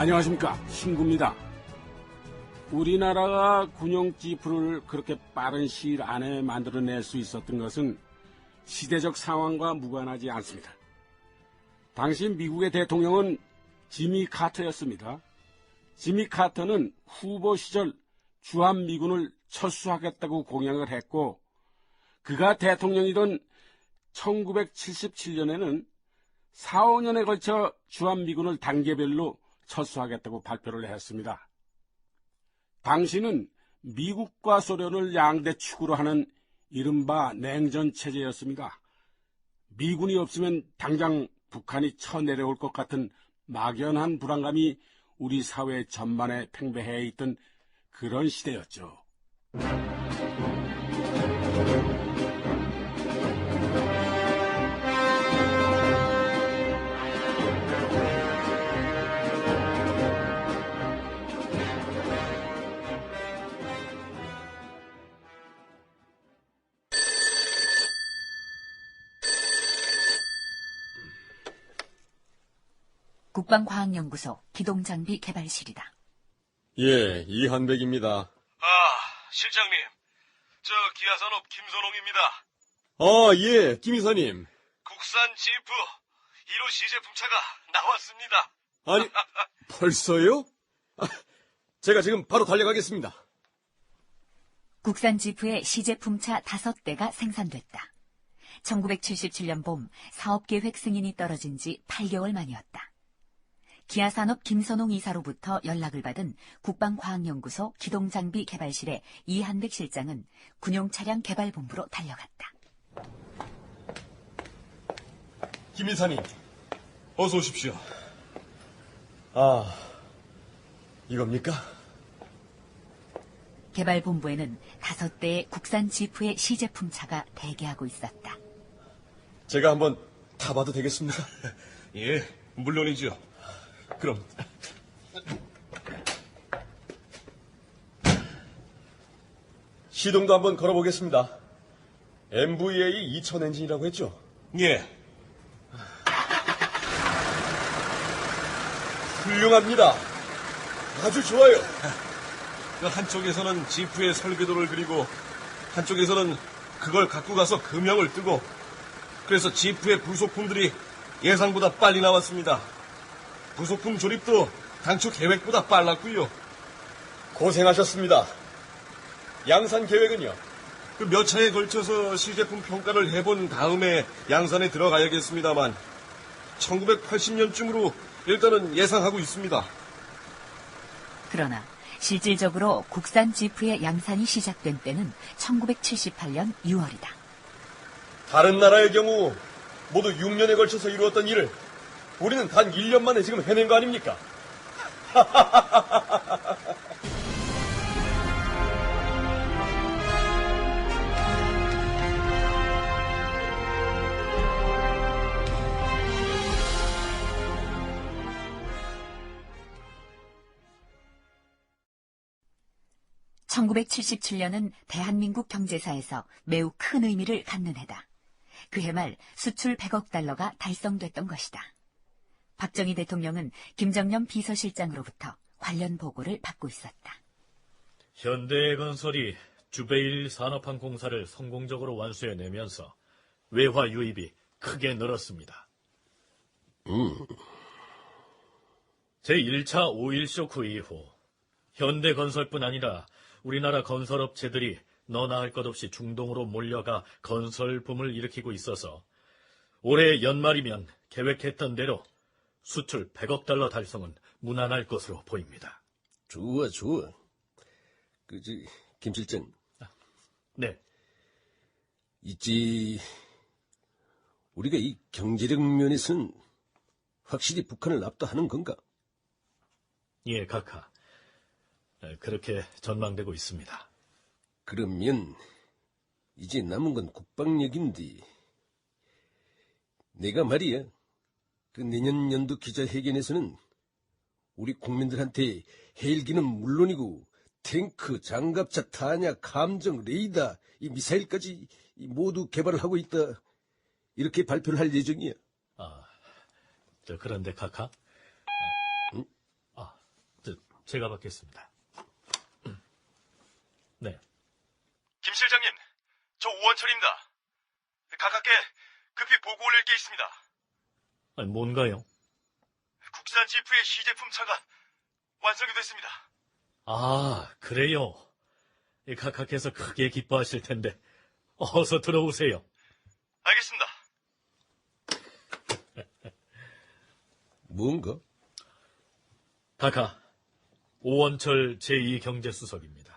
안녕하십니까, 신구입니다. 우리나라가 군용 지프를 그렇게 빠른 시일 안에 만들어낼 수 있었던 것은 시대적 상황과 무관하지 않습니다. 당시 미국의 대통령은 지미 카터였습니다. 지미 카터는 후보 시절 주한미군을 철수하겠다고 공약을 했고, 그가 대통령이던 1977년에는 4, 5년에 걸쳐 주한미군을 단계별로 철수하겠다고 발표를 했습니다. 당시는 미국과 소련을 양대 축으로 하는 이른바 냉전 체제였습니다. 미군이 없으면 당장 북한이 쳐내려올 것 같은 막연한 불안감이 우리 사회 전반에 팽배해 있던 그런 시대였죠. 국방과학연구소 기동장비 개발실이다. 예, 이한백입니다. 실장님. 저 기아산업 김선홍입니다. 예, 김 이사님. 국산 지프 1호 시제품차가 나왔습니다. 아니, 벌써요? 제가 지금 바로 달려가겠습니다. 국산 지프의 시제품차 5대가 생산됐다. 1977년 봄 사업계획 승인이 떨어진 지 8개월 만이었다. 기아산업 김선홍 이사로부터 연락을 받은 국방과학연구소 기동장비 개발실의 이한백 실장은 군용차량 개발본부로 달려갔다. 김 이사님, 어서 오십시오. 이겁니까? 개발본부에는 5대의 국산 지프의 시제품차가 대기하고 있었다. 제가 한번 타봐도 되겠습니까? 예, 물론이죠. 그럼. 시동도 한번 걸어보겠습니다. MVA 2000 엔진이라고 했죠? 예. 훌륭합니다. 아주 좋아요. 그 한쪽에서는 지프의 설계도를 그리고 한쪽에서는 그걸 갖고 가서 금형을 뜨고, 그래서 지프의 부속품들이 예상보다 빨리 나왔습니다. 부속품 조립도 당초 계획보다 빨랐고요. 고생하셨습니다. 양산 계획은요? 그 몇 차에 걸쳐서 시제품 평가를 해본 다음에 양산에 들어가야겠습니다만 1980년쯤으로 일단은 예상하고 있습니다. 그러나 실질적으로 국산 지프의 양산이 시작된 때는 1978년 6월이다. 다른 나라의 경우 모두 6년에 걸쳐서 이루었던 일을 우리는 단 1년 만에 지금 해낸 거 아닙니까? (1977년은) 대한민국 경제사에서 매우 큰 의미를 갖는 해다. 그해 말 수출 100억 달러가 달성됐던 것이다. 박정희 대통령은 김정년 비서실장으로부터 관련 보고를 받고 있었다. 현대건설이 주베일 산업항공사를 성공적으로 완수해내면서 외화 유입이 크게 늘었습니다. 제1차 오일 쇼크 이후 현대건설뿐 아니라 우리나라 건설업체들이 너나 할 것 없이 중동으로 몰려가 건설붐을 일으키고 있어서 올해 연말이면 계획했던 대로 수출 100억 달러 달성은 무난할 것으로 보입니다. 좋아. 김 실장. 네. 있지. 우리가 이 경제력 면에서는 확실히 북한을 압도하는 건가? 예, 각하. 그렇게 전망되고 있습니다. 그러면 이제 남은 건 국방력인데, 내가 말이야, 그 내년 연도 기자회견에서는 우리 국민들한테 헬기는 물론이고 탱크, 장갑차, 탄약, 함정, 레이더, 이 미사일까지 모두 개발을 하고 있다, 이렇게 발표를 할 예정이야. 그런데 카카? 제가 받겠습니다. 네. 김 실장님, 저 오원철입니다. 가깝게 급히 보고 올릴 게 있습니다. 아니, 뭔가요? 국산 지프의 시제품 차가 완성이 됐습니다. 아, 그래요. 각하께서 크게 기뻐하실 텐데 어서 들어오세요. 알겠습니다. 뭔가? 각하, 오원철 제2경제수석입니다.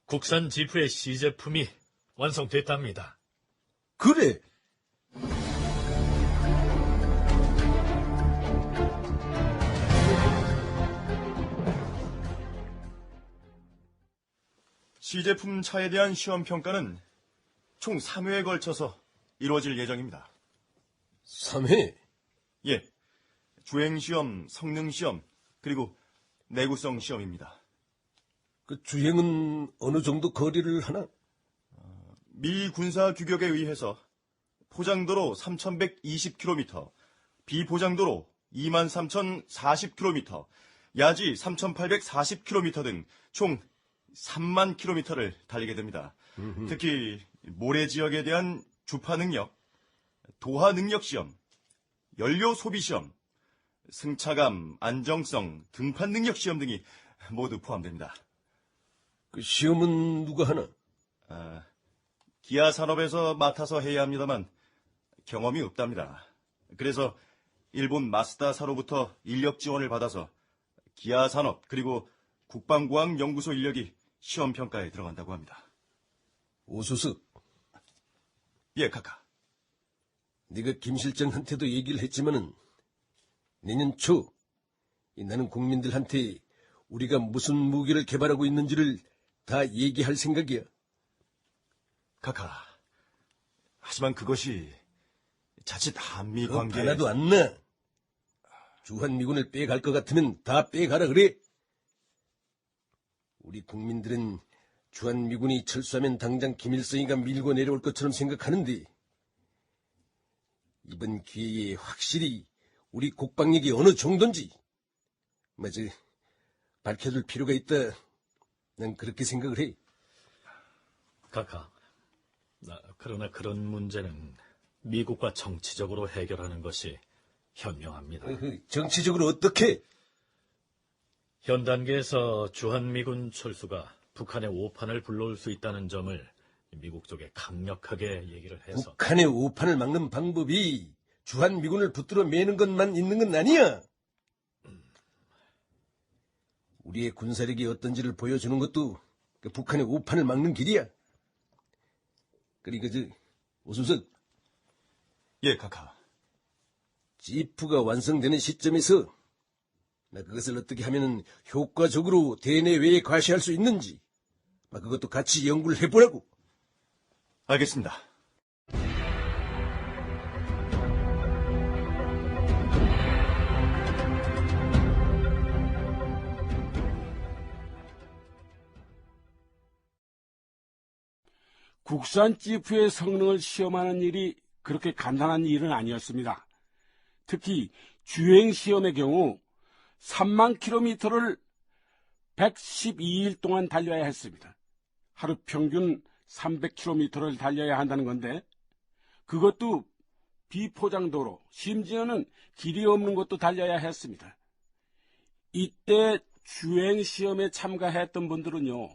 국산 지프의 시제품이 완성됐답니다. 그래! 시제품 차에 대한 시험 평가는 총 3회에 걸쳐서 이루어질 예정입니다. 3회? 예, 주행시험, 성능시험, 그리고 내구성 시험입니다. 그 주행은 어느 정도 거리를 하나? 미 군사 규격에 의해서 포장도로 3,120km, 비포장도로 23,040km, 야지 3,840km 등 총 3만 km를 달리게 됩니다. 특히 모래 지역에 대한 주파 능력, 도하 능력 시험, 연료 소비 시험, 승차감, 안정성, 등판 능력 시험 등이 모두 포함됩니다. 그 시험은 누가 하나? 기아 산업에서 맡아서 해야 합니다만 경험이 없답니다. 그래서 일본 마스다사로부터 인력 지원을 받아서 기아 산업 그리고 국방과학연구소 인력이 시험 평가에 들어간다고 합니다. 오수석, 예, 카카. 네가 김 실장한테도 얘기를 했지만은 내년 초 나는 국민들한테 우리가 무슨 무기를 개발하고 있는지를 다 얘기할 생각이야. 카카. 하지만 그것이 자칫 한미 그거 관계... 하나도 안 나. 주한미군을 빼갈 것 같으면 다 빼가라 그래. 우리 국민들은 주한미군이 철수하면 당장 김일성이가 밀고 내려올 것처럼 생각하는데 이번 기회에 확실히 우리 국방력이 어느 정도인지 맞아 밝혀둘 필요가 있다. 난 그렇게 생각을 해. 각하, 그러나 그런 문제는 미국과 정치적으로 해결하는 것이 현명합니다. 정치적으로 어떻게? 현 단계에서 주한미군 철수가 북한의 오판을 불러올 수 있다는 점을 미국 쪽에 강력하게 얘기를 해서 북한의 오판을 막는 방법이 주한미군을 붙들어 매는 것만 있는 건 아니야. 우리의 군사력이 어떤지를 보여주는 것도 그 북한의 오판을 막는 길이야. 그러니까 오순석, 예, 카카. 지프가 완성되는 시점에서 그것을 어떻게 하면 효과적으로 대내외에 과시할 수 있는지 그것도 같이 연구를 해보라고. 알겠습니다. 국산 지프의 성능을 시험하는 일이 그렇게 간단한 일은 아니었습니다. 특히 주행 시험의 경우 3만 킬로미터를 112일 동안 달려야 했습니다. 하루 평균 300km를 달려야 한다는 건데 그것도 비포장도로 심지어는 길이 없는 곳도 달려야 했습니다. 이때 주행시험에 참가했던 분들은요.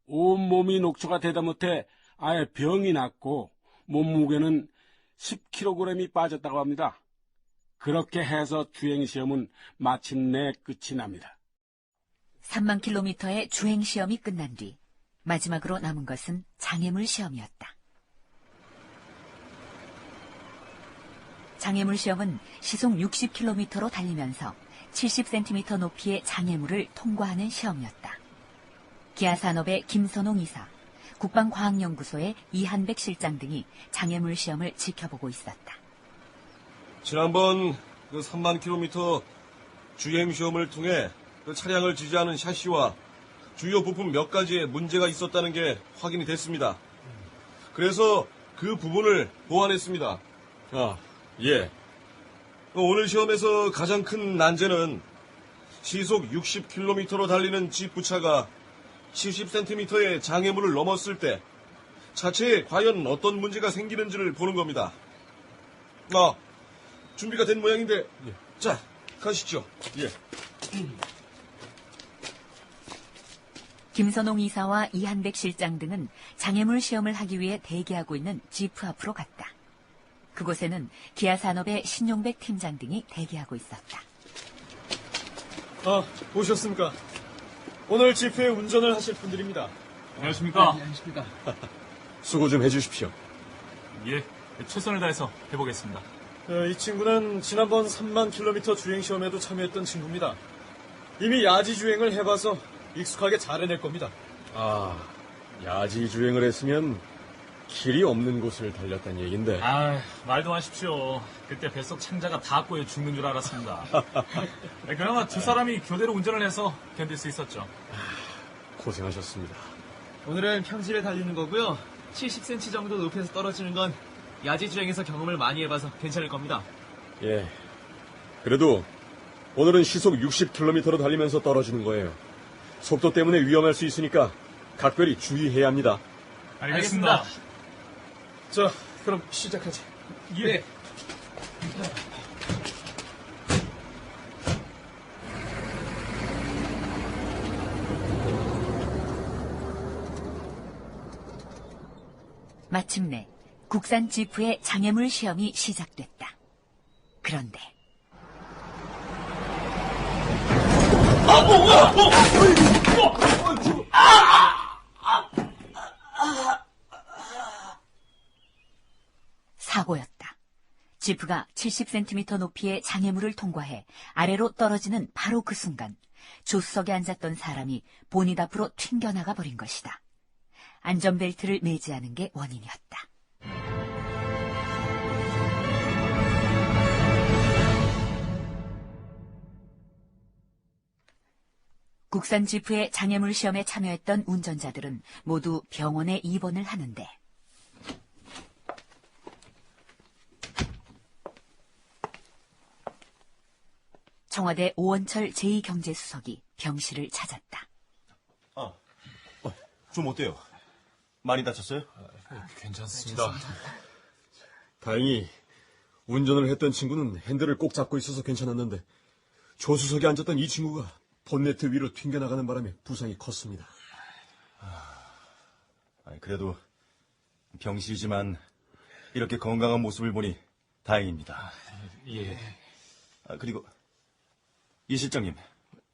온몸이 녹초가 되다 못해 아예 병이 났고 몸무게는 10kg이 빠졌다고 합니다. 그렇게 해서 주행시험은 마침내 끝이 납니다. 3만 킬로미터의 주행시험이 끝난 뒤 마지막으로 남은 것은 장애물 시험이었다. 장애물 시험은 시속 60km로 달리면서 70cm 높이의 장애물을 통과하는 시험이었다. 기아산업의 김선홍 이사, 국방과학연구소의 이한백 실장 등이 장애물 시험을 지켜보고 있었다. 지난번 3만 킬로미터 주행 시험을 통해 차량을 지지하는 샤시와 주요 부품 몇 가지에 문제가 있었다는 게 확인이 됐습니다. 그래서 그 부분을 보완했습니다. 예. 오늘 시험에서 가장 큰 난제는 시속 60km로 달리는 지프차가 70cm의 장애물을 넘었을 때 차체에 과연 어떤 문제가 생기는지를 보는 겁니다. 준비가 된 모양인데, 자, 가시죠. 예. 김선홍 이사와 이한백 실장 등은 장애물 시험을 하기 위해 대기하고 있는 지프 앞으로 갔다. 그곳에는 기아산업의 신용백 팀장 등이 대기하고 있었다. 오셨습니까? 오늘 지프의 운전을 하실 분들입니다. 안녕하십니까? 수고 좀 해주십시오. 예, 최선을 다해서 해보겠습니다. 이 친구는 지난번 3만 킬로미터 주행 시험에도 참여했던 친구입니다. 이미 야지 주행을 해봐서 익숙하게 잘 해낼 겁니다. 야지 주행을 했으면 길이 없는 곳을 달렸다는 얘긴데. 말도 마십시오. 그때 뱃속 창자가 다 꼬여 죽는 줄 알았습니다. 그나마 두 사람이 교대로 운전을 해서 견딜 수 있었죠. 고생하셨습니다. 오늘은 평지를 달리는 거고요. 70cm 정도 높이에서 떨어지는 건 야지 주행에서 경험을 많이 해봐서 괜찮을 겁니다. 예. 그래도 오늘은 시속 60km로 달리면서 떨어지는 거예요. 속도 때문에 위험할 수 있으니까 각별히 주의해야 합니다. 알겠습니다. 자, 그럼 시작하지. 예. 마침내 국산 지프의 장애물 시험이 시작됐다. 그런데 사고였다. 지프가 70cm 높이의 장애물을 통과해 아래로 떨어지는 바로 그 순간 조수석에 앉았던 사람이 보닛 앞으로 튕겨나가 버린 것이다. 안전벨트를 매지 않은 게 원인이었다. 국산 지프의 장애물 시험에 참여했던 운전자들은 모두 병원에 입원을 하는데 청와대 오원철 제2경제수석이 병실을 찾았다. 좀 어때요? 많이 다쳤어요? 괜찮습니다. 다행히 운전을 했던 친구는 핸들을 꼭 잡고 있어서 괜찮았는데 조수석에 앉았던 이 친구가 본네트 위로 튕겨나가는 바람에 부상이 컸습니다. 그래도 병실이지만 이렇게 건강한 모습을 보니 다행입니다. 예. 그리고 이 실장님,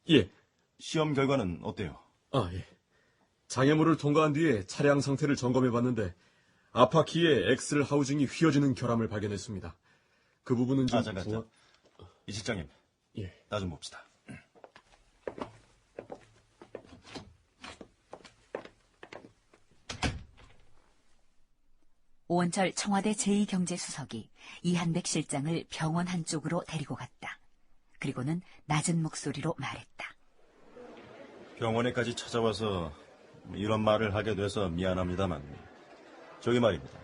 예. 시험 결과는 어때요? 예. 장애물을 통과한 뒤에 차량 상태를 점검해봤는데 앞바퀴에 엑셀 하우징이 휘어지는 결함을 발견했습니다. 그 부분은 좀... 잠깐. 이 실장님, 예. 나 좀 봅시다. 오원철 청와대 제2경제수석이 이한백 실장을 병원 한쪽으로 데리고 갔다. 그리고는 낮은 목소리로 말했다. 병원에까지 찾아와서 이런 말을 하게 돼서 미안합니다만 저기 말입니다.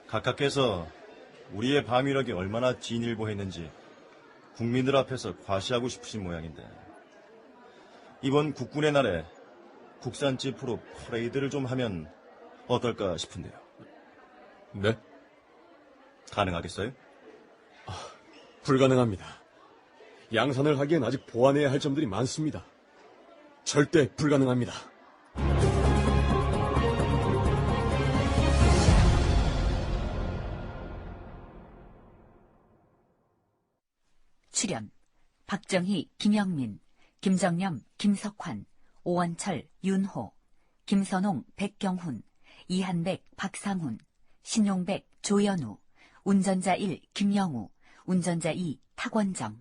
각하께서 우리의 방위력이 얼마나 진일보했는지 국민들 앞에서 과시하고 싶으신 모양인데 이번 국군의 날에 국산 지프로 퍼레이드를 좀 하면 어떨까 싶은데요. 네? 가능하겠어요? 불가능합니다. 양산을 하기엔 아직 보완해야 할 점들이 많습니다. 절대 불가능합니다. 출연 박정희, 김영민, 김정념, 김석환, 오원철, 윤호, 김선홍, 백경훈, 이한백, 박상훈, 신용백, 조연우, 운전자 1, 김영우, 운전자 2, 탁원정,